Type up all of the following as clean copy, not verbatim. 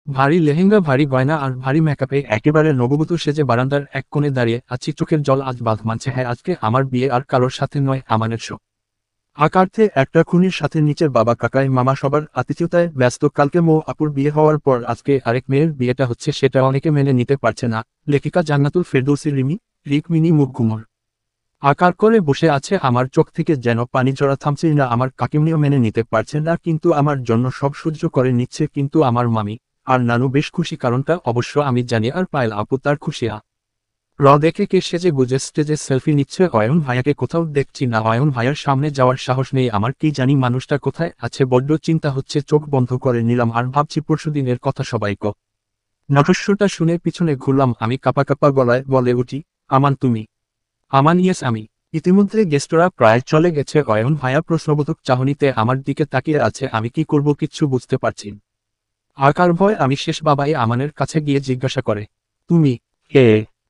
ভারী লেহেঙ্গা, ভারী গয়না আর ভারী মেকআপে একেবারে নববধূ সেজে বারান্দার এক কোণে দাঁড়িয়ে আছি, চোখের জল আজ বাঁধ মানছে। হ্যাঁ, আজকে আমার বিয়ে, আর কারোর সাথে নয়, আমানের শো। আকার্থে একটা খুনির সাথে নিচের বাবা কাকাই মামা সবার আতিথেয়তায় ব্যস্ত। কালকে মৌ আপুর বিয়ে হওয়ার পর আজকে আরেক মেয়ের বিয়েটা হচ্ছে, সেটা অনেকে মেনে নিতে পারছে না। লেখিকা জান্নাতুল ফেরদৌসী রিমি, রিকমিনি মুখ গুমর আকার করে বসে আছে। আমার চোখ থেকে যেন পানি ঝরা থামছেই না। আমার কাকিমনিও মেনে নিতে পারছে না, কিন্তু আমার জন্য সব সহ্য করে নিচ্ছে। কিন্তু আমার মামি আর নানু বেশ খুশি, কারণটা অবশ্য আমি জানি, আর পায়েল আপু তার খুশিয়া দেখে কে সেজে গুজে স্টেজে সেলফি নিচ্ছে। অয়ন ভাইয়াকে কোথাও দেখছি না। অয়ন ভাইয়ার সামনে যাওয়ার সাহস নেই আমার। কি জানি মানুষটা কোথায় আছে, বড্ড চিন্তা হচ্ছে। চোখ বন্ধ করে নিলাম আর ভাবছি পরশুদিনের কথা। সবাইকে নটস্বরটা শুনে পিছনে ঘুরলাম আমি, কাপা কাপা গলায় বলে উঠি, আমান তুমি? আমান, ইয়েস আমি। ইতিমধ্যে গেস্টরা প্রায় চলে গেছে। অয়ন ভাইয়া প্রশ্নবোধক চাহনিতে আমার দিকে তাকিয়ে আছে। আমি কি করব কিচ্ছু বুঝতে পারছি না। আকার ভয় আমি শেষ। বাবাই আমানের কাছে গিয়ে জিজ্ঞাসা করে, তুমি কে?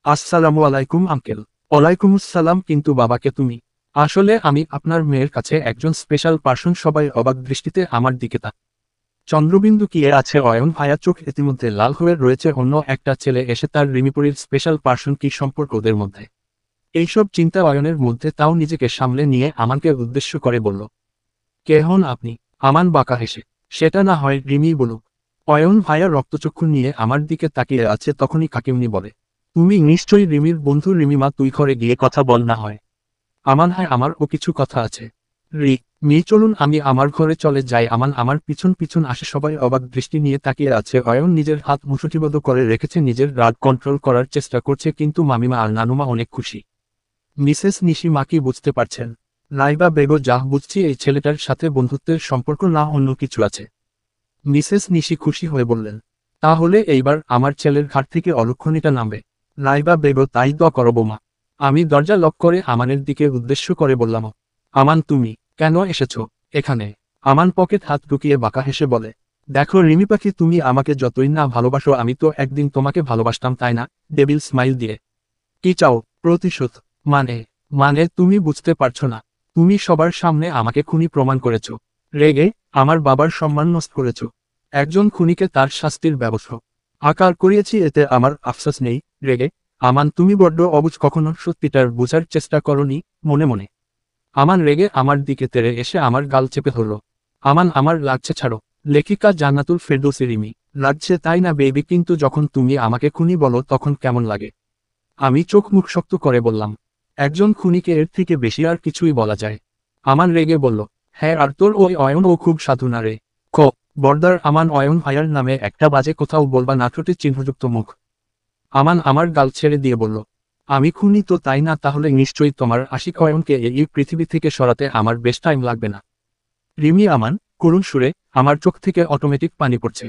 আসসালামু আলাইকুম আঙ্কেল। ওয়ালাইকুমুসসালাম, কিন্তু বাবাকে তুমি? আসলে আমি আপনার মেয়ের কাছে একজন স্পেশাল পার্সন। সবাই অবাক দৃষ্টিতে আমার দিকে চন্দ্রবিন্দু কি এ আছে? অয়ন ভাইয়া চোখ ইতিমধ্যে লাল হয়ে রয়েছে। অন্য একটা ছেলে এসে তার রিমিপুরীর স্পেশাল পার্সন, কি সম্পর্ক ওদের মধ্যে? এইসব চিন্তা অয়নের মধ্যে, তাও নিজেকে সামলে নিয়ে আমানকে উদ্দেশ্য করে বলল, কে হন আপনি? আমান বাঁকা হেসে, সেটা না হয় রিমি বলুক। অয়ন ভাইয়া রক্তচক্ষু নিয়ে আমার দিকে তাকিয়ে আছে। তখনই কাকিমনি বলে, তুমি নিশ্চয়ই রিমির বন্ধু। রিমিমা, তুই ঘরে গিয়ে কথা বল না হয়। আমান, হ্যাঁ আমারও কিছু কথা আছে। রি মি, চলুন আমি আমার ঘরে চলে যাই। আমান আমার পিছন পিছন আসে। সবাই অবাক দৃষ্টি নিয়ে তাকিয়ে আছে। অয়ন নিজের হাত মুঠোবদ্ধ করে রেখেছে, নিজের রাগ কন্ট্রোল করার চেষ্টা করছে। কিন্তু মামিমা আর নানুমা অনেক খুশি। মিসেস নিশি মা কি বুঝতে পারছেন? নাইবা বেগো, যা বুঝছি এই ছেলেটার সাথে বন্ধুত্বের সম্পর্ক, না অন্য কিছু আছে। মিসেস নিশি খুশি হয়ে বললেন, তাহলে এইবার আমার ছেলের ঘাট থেকে অলক্ষণীটা নামবে। নাইবা বেগো, তাই দোয়া করো বৌমা। আমি দরজা লক করে আমানের দিকে উদ্দেশ্য করে বললাম, আমান তুমি কেন এসেছো এখানে? আমান পকেট হাত ঢুকিয়ে বাঁকা হেসে বলে, দেখো রিমি পাখি, তুমি আমাকে যতই না ভালোবাসো, আমি তো একদিন তোমাকে ভালোবাসতাম, তাই না? ডেভিল স্মাইল দিয়ে, কি চাও? প্রতিশোধ? মানে মানে তুমি বুঝতে পারছো না। তুমি সবার সামনে আমাকে খুনি প্রমাণ করেছো। রেগে আমার বাবার সম্মান নষ্ট করেছো। একজন খুনিকে তার শাস্তির ব্যবস্থা আকার করিয়েছি, এতে আমার আফসোস নেই। রেগে আমান, তুমি বড্ড অবুঝ। কখনো সত্যিটার বোঝার চেষ্টা করনি মনে মনে? আমান রেগে আমার দিকে তেড়ে এসে আমার গাল চেপে ধরল। আমান, আমার লাগছে, ছাড়ো। লেখিকা জান্নাতুল ফেরদৌসী রিমি, লাগছে তাই না বেবি? কিন্তু যখন তুমি আমাকে খুনি বলো তখন কেমন লাগে? আমি চোখ মুখ শক্ত করে বললাম, একজন খুনিকে এর থেকে বেশি আর কিছুই বলা যায়। আমান রেগে বলল, হ্যাঁ, আর তোর ওই অয়ন, ও খুব সাধু না রে? বর্দার আমান, অয়ন ভাইয়ার নামে একটা বাজে কোথাও বলবা না। ঠোঁটে চিহ্নযুক্ত মুখ। আমান আমার গাল ছেড়ে দিয়ে বলল, আমি খুনি তো, তাই না? তাহলে নিশ্চয়ই তোমার আশিক অয়নকে এই পৃথিবী থেকে সরাতে আমার বেশ টাইম লাগবে না। রিমি, আমান করুণ সুরে, আমার চোখ থেকে অটোমেটিক পানি পড়ছে।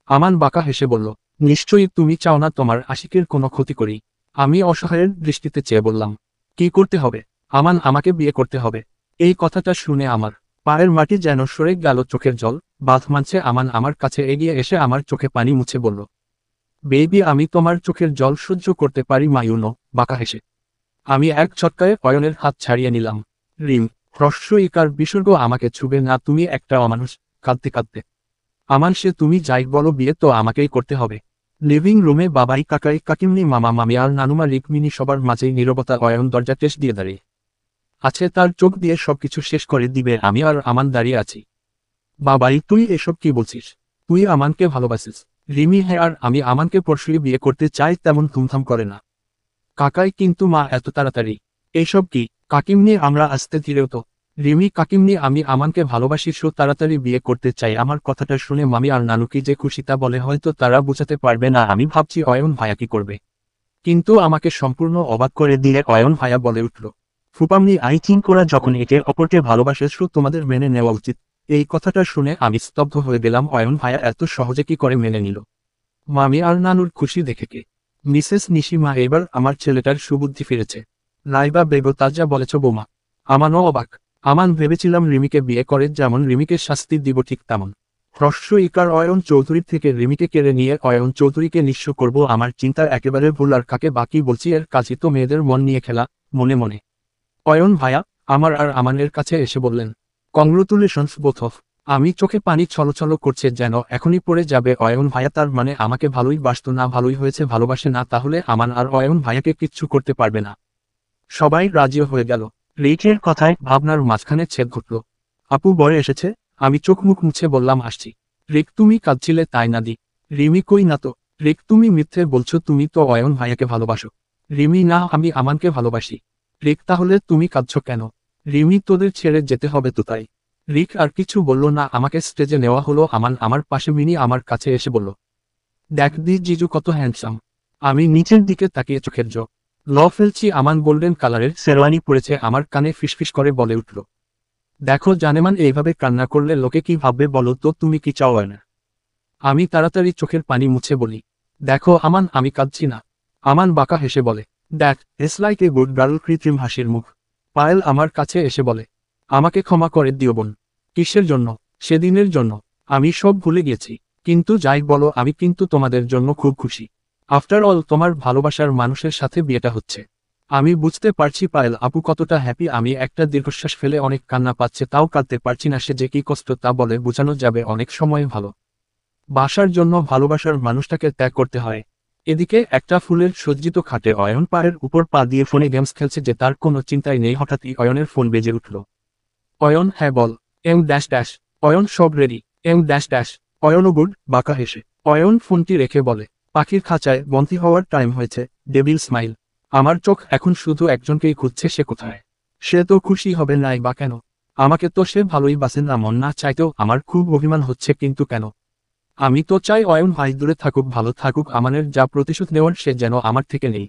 আমান বাঁকা হেসে বলল, নিশ্চয়ই তুমি চাও না তোমার আশিকের কোনো ক্ষতি করি। আমি অসহায়ের দৃষ্টিতে চেয়ে বললাম, কি করতে হবে? আমান, আমাকে বিয়ে করতে হবে। এই কথাটা শুনে আমার পায়ের মাটি যেন সরে গেল। চোখের জল বাঁধ মানছে। আমান আমার কাছে এগিয়ে এসে আমার চোখে পানি মুছে বলল, বেবি, আমি তোমার চোখের জল সহ্য করতে পারি মায়ুনো। বাঁকা হেসে আমি এক ছটকায় অয়নের হাত ছাড়িয়ে নিলাম। রিম, হ্রস্ব ইকার বিসর্গ, আমাকে ছুবে না। তুমি একটা অমানুষ। কাঁদতে কাঁদতে আমান, সে তুমি যাই বলো, বিয়ে তো আমাকেই করতে হবে। লিভিং রুমে বাবাই কাকাই কাকিমনি মামা মামি আর নানুমা রিকমিনি, সবার মাঝেই নীরবতা। অয়ন দরজা টেস দিয়ে দাঁড়িয়ে আছে, তার চোখ দিয়ে সবকিছু শেষ করে দিবে। আমি আর আমান দাঁড়িয়ে আছি। বাবাই, তুই এসব কি বলছিস? তুই আমানকে ভালোবাসিস? রিমি, হ্যাঁ, আর আমি আমানকে পরশুই বিয়ে করতে চাই। তেমন ধুমধাম করে না কাকাই, কিন্তু মা এত তাড়াতাড়ি? এইসব কি কাকিমনি? আমরা আসতে ধীরেও তো। রিমি, কাকিমনি, আমি আমানকে ভালোবাসি, সো তাড়াতাড়ি বিয়ে করতে চাই। আমার কথাটা শুনে মামি আর নানু কি যে খুশি তা বলে হয়তো তারা বোঝাতে পারবে না। আমি ভাবছি অয়ন ভাইয়া কি করবে, কিন্তু আমাকে সম্পূর্ণ অবাক করে দিয়ে অয়ন ভাইয়া বলে উঠল, ফুপামনি, আই থিঙ্ক ওরা যখন একে অপরকে ভালোবাসে, সো তোমাদের মেনে নেওয়া উচিত। এই কথাটা শুনে আমি স্তব্ধ হয়ে গেলাম। অয়ন ভাইয়া এত সহজে কি করে মেনে নিল? মামি আর নানুর খুশি দেখে কে? মিসেস নিশিমা, এবার আমার ছেলেটার সুবুদ্ধি ফিরেছে। নাইবা বেগো, তা যা বলেছ বৌমা। আমানও অবাক। আমান, ভেবেছিলাম রিমিকে বিয়ে করে যেমন রিমিকে শাস্তি দিব, ঠিক তেমন হ্রস্ব ইকার অয়ন চৌধুরীর থেকে রিমিকে কেড়ে নিয়ে অয়ন চৌধুরীকে নিঃস্ব করব। আমার চিন্তা একেবারে ভুল। আর কাকে বাকি বলছি, এর কাজই তো মেয়েদের মন নিয়ে খেলা। মনে মনে অয়ন ভাইয়া আমার আর আমানের কাছে এসে বললেন, কংগ্রাচুলেশনস বোথ অফ। আমি চোখে পানি ছলছল করছে যেন এখনই পড়ে যাবে। অয়ন ভাইয়া তার মানে আমাকে ভালোই বাসতো না? ভালোই হয়েছে ভালোবাসে না, তাহলে আমান আর অয়ন ভাইয়াকে কিচ্ছু করতে পারবে না। সবাই রাজিও হয়ে গেল। রিকের কথায় ভাবনার মাঝখানে ছেদ ঘটল। আপু বরে এসেছে। আমি চোখ মুখ মুছে বললাম আসছি। রিক তুমি কাঁদছিলে তাই না? দি রিমি কই না তো। রিক তুমি মিথ্যে বলছো, তুমি তো অয়ন ভাইয়াকে ভালোবাসো। রিমি না, আমি আমানকে ভালোবাসি। রিক তাহলে তুমি কাঁদছো কেন? রিমি তোদের ছেড়ে যেতে হবে তো তাই। রিক আর কিছু বলল না। আমাকে স্টেজে নেওয়া হলো। আমান আমার পাশে, মিনি আমার কাছে এসে বলল, দেখ দি জিজু কত হ্যান্ডসাম। আমি নিচের দিকে তাকিয়ে চোখের ফেলছি। আমান গোল্ডেন কালারের শেরওয়ানি পরেছে। আমার কানে ফিসফিস করে বলে উঠল, দেখো জানেমান, এইভাবে কান্না করলে লোকে কি ভাববে বলো তো? তুমি কি চাও না? আমি তাড়াতাড়ি চোখের পানি মুছে বলি, দেখো আমান, আমি কাঁদছি না। আমান বাঁকা হেসে বলে, দেখ it's like a good girl. কৃত্রিম হাসির মুখ। পায়েল আমার কাছে এসে বলে, আমাকে ক্ষমা করে দিও বোন। কিসের জন্য? সেদিনের জন্য। আমি সব ভুলে গেছি। কিন্তু যাই বলো, আমি কিন্তু তোমাদের জন্য খুব খুশি। আফটার অল তোমার ভালোবাসার মানুষের সাথে বিয়েটা হচ্ছে। আমি বুঝতে পারছি পায়েল আপু কতটা হ্যাপি। আমি একটা দীর্ঘশ্বাস ফেলে, অনেক কান্না পাচ্ছে তাও কাঁদতে পারছি না, সে যে কি কষ্ট তা বলে বোঝানো যাবে অনেক সময়। ভালো বাসার জন্য ভালোবাসার মানুষটাকে ত্যাগ করতে হয়। এদিকে একটা ফুলের সজ্জিত খাটে অয়ন পায়ের উপর পা দিয়ে ফোনে গেমস খেলছে যে তার কোনো চিন্তাই নেই। হঠাৎই অয়নের ফোন বেজে উঠল। অয়ন, হ্যাঁ বল। M dash dash. অয়ন, সব রেডি। M dash dash. অয়নও গুড, বাঁকা হেসে। অয়ন ফোনটি রেখে বলে, পাখির খাঁচায় বন্দি হওয়ার টাইম হয়েছে। Devil smile. আমার চোখ এখন শুধু একজনকেই খুঁজছে, সে কোথায়? সে তো খুশি হবে নাই বা কেন? আমাকে তো সে ভালোই বাসেন না, মন না চাইতেও আমার খুব অভিমান হচ্ছে, কিন্তু কেন? আমি তো চাই অয়ন ভাই দূরে থাকুক, ভালো থাকুক। আমানের যা প্রতিশোধ নেওয়ার সে যেন আমার থেকে নেই।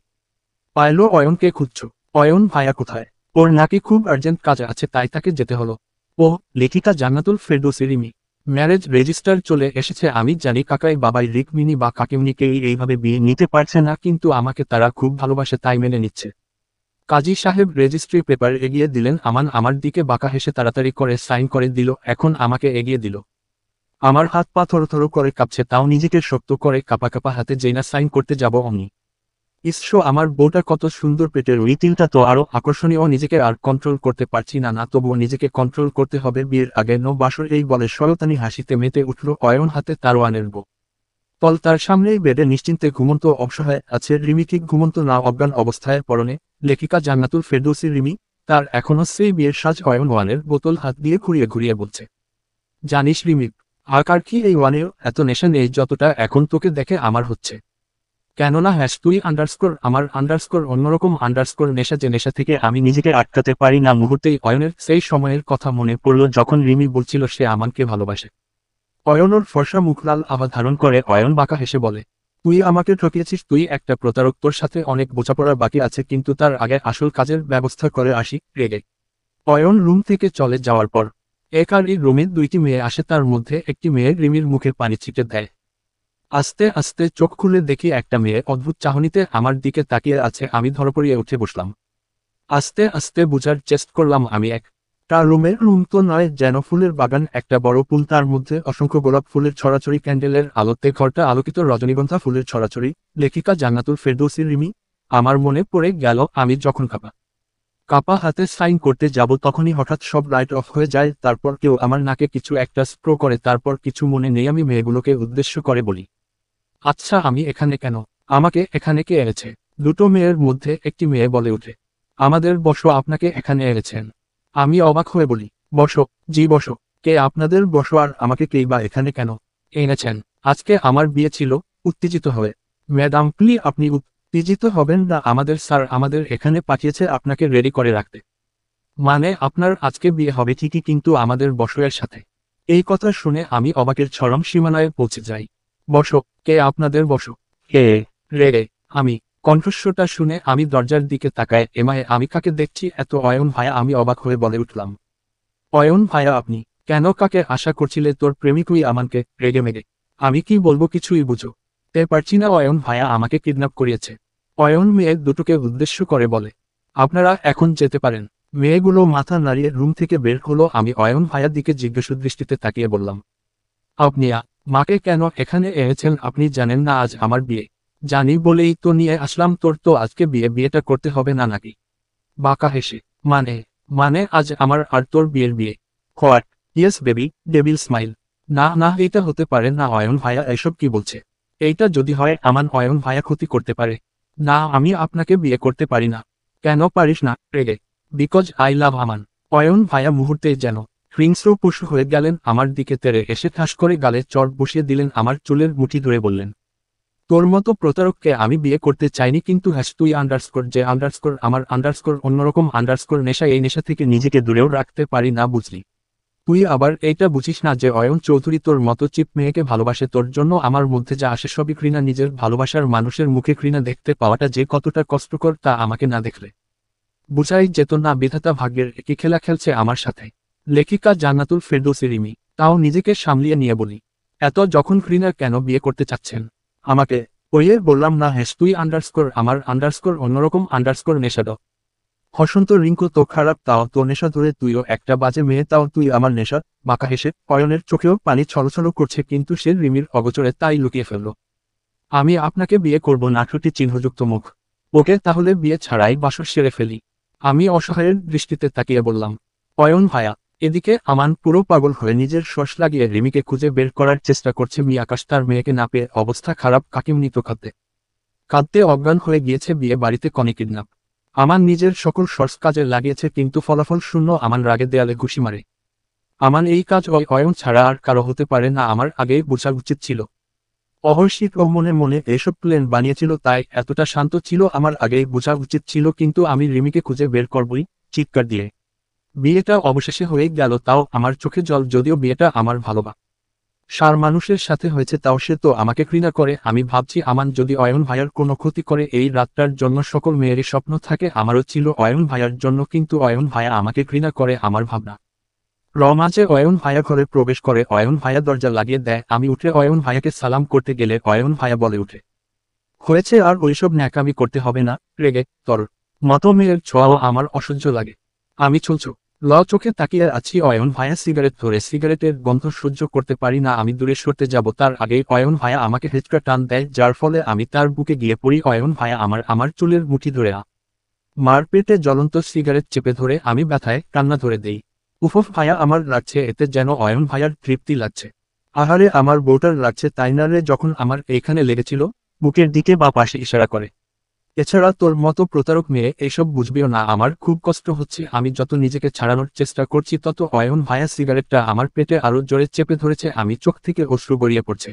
পায়েলও অয়নকে খুঁজছ? অয়ন ভাইয়া কোথায়? ওর নাকি খুব আর্জেন্ট কাজ আছে তাই তাকে যেতে হলো। ও, লেখিকা জান্নাতুল ফেরদৌসী রিমি। ম্যারেজ রেজিস্টার চলে এসেছে। আমি জানি কাকাই বাবাই রিক মিনি বা কাকিমনিকেই এইভাবে বিয়ে নিতে পারছে না, কিন্তু আমাকে তারা খুব ভালোবাসে তাই মেনে নিচ্ছে। কাজী সাহেব রেজিস্ট্রি পেপার এগিয়ে দিলেন। আমান আমার দিকে বাঁকা হেসে তাড়াতাড়ি করে সাইন করে দিল। এখন আমাকে এগিয়ে দিল। আমার হাত পা থরথর করে কাঁপছে, তাও নিজেকে শক্ত করে কাঁপা কাঁপা হাতে যেই না সাইন করতে যাব অমনি, ইসশো, আমার বউটা কত সুন্দর, পেটের ওই তিলটা তো আরো আকর্ষণীয়। নিজেকে আর কন্ট্রোল করতে পারছি না। না, তবুও নিজেকে কন্ট্রোল করতে হবে। বিয়ের আগে নো বাসর এই বলে শয়তানি হাসিতে মেতে উঠল অয়ন। হাতে তারওয়ানের তল তার সামনেই বেডে নিশ্চিন্তে ঘুমন্ত অসহায় আছে রিমি। ঠিক ঘুমন্ত না, অজ্ঞান অবস্থায় পরনে লেখিকা জান্নাতুল ফেরদৌসী রিমি। তার এখনো সেই বিয়ের সাজ। অয়ন ওয়ানের বোতল হাত দিয়ে ঘুরিয়ে ঘুরিয়ে বলছে, জানিস রিমি, আকার কি এই ওয়ানেও এত নেশা নেই যতটা এখন তোকে দেখে আমার হচ্ছে। কেননা হ্যাশ তুই আন্ডারস্কোর, আমার আন্ডারস্কোর অন্যরকম আন্ডারস্কোর নেশা, যে নেশা থেকে আমি নিজেকে আটকাতে পারি না। মুহূর্তেই অয়নের সেই সময়ের কথা মনে পড়ল যখন রিমি বলছিল সে আমাকে ভালোবাসে। অয়নর ফর্সা মুখ লাল আভা ধারণ করে। অয়ন বাঁকা হেসে বলে, তুই আমাকে ঠকিয়েছিস, তুই একটা প্রতারক। তোর সাথে অনেক বোঝাপড়া বাকি আছে, কিন্তু তার আগে আসল কাজের ব্যবস্থা করে আসি। রেগে অয়ন রুম থেকে চলে যাওয়ার পর একারই রুমে দুইটি মেয়ে আসে। তার মধ্যে একটি মেয়ে রিমির মুখে পানি ছিটে দেয়। আস্তে আস্তে চোখ খুলে দেখি একটা মেয়ে অদ্ভুত চাহনিতে আমার দিকে তাকিয়ে আছে। আমি ধরপড়িয়ে উঠে বসলাম। আস্তে আস্তে বুঝার চেষ্টা করলাম আমি একটা রুম তো নয়, যেন ফুলের বাগান। একটা বড় পুল, তার মধ্যে অসংখ্য গোলাপ ফুলের ছড়াছড়ি। ক্যান্ডেলের আলোতে ঘরটা আলোকিত, রজনীগন্ধা ফুলের ছড়াছড়ি। লেখিকা জান্নাতুল ফেরদৌসী রিমি। আমার মনে পড়ে গেল আমি যখন কাপা কাপা হাতে সাইন করতে যাব তখনই হঠাৎ সব লাইট অফ হয়ে যায়। তারপর কেউ আমার নাকে কিছু একটা স্প্রো করে। তারপর কিছু মনে নেই, আমি মেয়েগুলোকে উদ্দেশ্য করে বলি, আচ্ছা আমি এখানে কেন? আমাকে এখানে কে এনেছে? দুটো মেয়ের মধ্যে একটি মেয়ে বলে ওঠে, আমাদের বসো, আপনাকে এখানে এনেছেন। আমি অবাক হয়ে বলি, বসো? জি বসো। কে আপনাদের বসো? আর আমাকে কেই বা এখানে কেন এনেছেন? আজকে আমার বিয়ে ছিল। উত্তেজিত হয়ে, ম্যাডাম প্লিজ, আপনি উত্তেজিত হবেন না। আমাদের স্যার আমাদের এখানে পাঠিয়েছে আপনাকে রেডি করে রাখতে। মানে আপনার আজকে বিয়ে হবে ঠিকই, কিন্তু আমাদের বসোয়ের সাথে? এই কথা শুনে আমি অবাকের চরম সীমানায় পৌঁছে যাই। বসো? কে আপনাদের বসো? কে? রেগে আমি। কণ্ঠস্বরটা শুনে আমি দরজার দিকে তাকায়। এমায় আমি কাকে দেখছি? এত অয়ন ভাইয়া। আমি অবাক হয়ে বলে উঠলাম, অয়ন ভাইয়া আপনি? কেন, কাকে আশা করছিলে? তোর প্রেমিকই আমানকে? রেগে মেগে আমি কি বলবো কিছুই বুঝো তে পারছি না। অয়ন ভাইয়া আমাকে কিডন্যাপ করিয়েছে। অয়ন মেয়ে দুটোকে উদ্দেশ্য করে বলে, আপনারা এখন যেতে পারেন। মেয়েগুলো মাথা নাড়িয়ে রুম থেকে বের হলো। আমি অয়ন ভাইয়ার দিকে জিজ্ঞাসু দৃষ্টিতে তাকিয়ে বললাম, আপনি মাকে কেন এখানে এনেছেন? আপনি জানেন না আজ আমার বিয়ে? জানি বলেই তো নিয়ে আসলাম। তোর তো আজকে বিয়েটা করতে হবে না নাকি? বাঁকা হেসে, মানে মানে আজ আমার আর তোর বিয়ের বিয়ে? What? Yes baby, devil smile. না না, এটা হতে পারে না অয়ন ভাইয়া, এসব কি বলছে? এইটা যদি হয় আমার অয়ন ভাইয়া ক্ষতি করতে পারে। না, আমি আপনাকে বিয়ে করতে পারি না। কেন পারিস না? রেগে। বিকজ আই লাভ আমান। অয়ন ভাইয়া মুহূর্তেই যেন হিংস্র পশু হয়ে গেলেন, আমার দিকে তেড়ে এসে ঠাস করে গালে চড় বসিয়ে দিলেন, আমার চুলের মুঠি ধরে বললেন, তোর মতো প্রতারককে আমি বিয়ে করতে চাইনি, কিন্তু হ্যাশ তুই আন্ডারস্কোর যে আন্ডারস্কোর আমার আন্ডারস্কোর অন্যরকম আন্ডারস্কোর নেশা, এই নেশা থেকে নিজেকে দূরেও রাখতে পারি না, বুঝলি? তুই আবার এইটা বুঝিস না যে অয়ন চৌধুরী তোর মতো চিপ মেয়েকে ভালোবাসে, তোর জন্য আমার মধ্যে যা আসে সবই ঘৃণা, নিজের ভালোবাসার মানুষের মুখে ঘৃণা দেখতে পাওয়াটা যে কতটা কষ্টকর তা আমাকে না দেখলে বুঝাই যেত না। বিধাতা ভাগ্যের একই খেলা খেলছে আমার সাথে। লেখিকা জান্নাতুল ফেরদৌসী রিমি। তাও নিজেকে সামলিয়ে নিয়ে বলি, এত যখন ঘৃণা কেন বিয়ে করতে চাচ্ছেন আমাকে? ওইয়ে বললাম না হ্যাশ তুই আন্ডারস্কোর আমার আন্ডারস্কোর অন্যরকম আন্ডারস্কোর নেশাদ। হসন্ত রিঙ্কু তো খারাপ, তাও তো নেশা ধরে, তুইও একটা বাজে মেয়ে, তাও তুই আমার নেশা। বাঁকা হেসে অয়নের চোখেও পানি ছলছল করছে, কিন্তু সে রিমির অগোচরে তাই লুকিয়ে ফেলল। আমি আপনাকে বিয়ে করব না, ঠুটি চিহ্নযুক্ত মুখ। ওকে, তাহলে বিয়ে ছাড়াই বাসর সেরে ফেলি। আমি অসহায়ের দৃষ্টিতে তাকিয়ে বললাম, অয়ন ভায়া। এদিকে আমান পুরো পাগল হয়ে নিজের শ্বাস লাগিয়ে রিমিকে খুঁজে বের করার চেষ্টা করছে। আকাশ তার মেয়েকে না পেয়ে অবস্থা খারাপ, কাকিমনি তো কাঁদতে কাঁদতে অজ্ঞান হয়ে গিয়েছে। বিয়ে বাড়িতে কনে কিডন্যাপ। আমান নিজের সকল সোর্স কাজে লাগিয়েছে, কিন্তু ফলাফল শূন্য। আমান রাগে দেয়ালে ঘুষি মারে। আমান এই কাজ অয়ন ছাড়া আর কারো হতে পারে না, আমার আগেই বোঝা উচিত ছিল। অহর্ষিত ও মনে মনে এসব প্ল্যান বানিয়েছিল, তাই এতটা শান্ত ছিল, আমার আগেই বোঝা উচিত ছিল। কিন্তু আমি রিমিকে খুঁজে বের করবই, চিৎকার দিয়ে। বিয়েটা অবশেষে হয়ে গেল, তাও আমার চোখে জল। যদিও বিয়েটা আমার ভালোবাসার মানুষের সাথে হয়েছে, তাও সে তো আমাকে ঘৃণা করে। আমি ভাবছি আমান যদি অয়ন ভাইয়ার কোনো ক্ষতি করে, এই রাতটার জন্য সকল মেয়েরই স্বপ্ন থাকে, আমারও ছিল অয়ন ভাইয়ার জন্য, কিন্তু অয়ন ভাইয়া আমাকে ঘৃণা করে। আমার ভাবনা রমাঝে অয়ন ভাইয়া ঘরে প্রবেশ করে, অয়ন ভাইয়া দরজা লাগিয়ে দেয়। আমি উঠে অয়ন ভাইয়াকে সালাম করতে গেলে অয়ন ভাইয়া বলে উঠে, হয়েছে আর ওইসব ন্যাকামি করতে হবে না। রেগে তোর মতো মেয়ের ছোঁয়াও আমার অসহ্য লাগে। আমি চলছো চোখে তাকিয়ে আছি। অয়ন ভাইয়া সিগারেট ধরে, সিগারেটের গন্ধ সহ্য করতে পারি না। আমি দূরে সরতে যাব, তার আগেই অয়ন ভাইয়া আমাকে হেঁচড়া টান দেয়, যার ফলে আমি তার বুকে গিয়ে পড়ি। অয়ন ভাইয়া আমার চুলের মুঠি ধরে মার পেটে জ্বলন্ত সিগারেট চেপে ধরে আমি ব্যথায় কান্না ধরে দেই। উফ ভাইয়া, আমার লাগছে এতে যেন অয়ন ভাইয়ার তৃপ্তি লাগছে। আহারে আমার বউটার লাগছে, তাই না রে? যখন আমার এইখানে লেগেছিল, বুকের দিকে বা পাশে ইশারা করে। এছাড়া তোর মতো প্রতারক মেয়ে এইসব বুঝবেও না। আমার খুব কষ্ট হচ্ছে। আমি যত নিজেকে ছাড়ানোর চেষ্টা করছি, তত অয়ন ভাইয়া সিগারেটটা আমার পেটে আরো জোরে চেপে ধরেছে। আমি চোখ থেকে অশ্রু গড়িয়ে পড়ছে।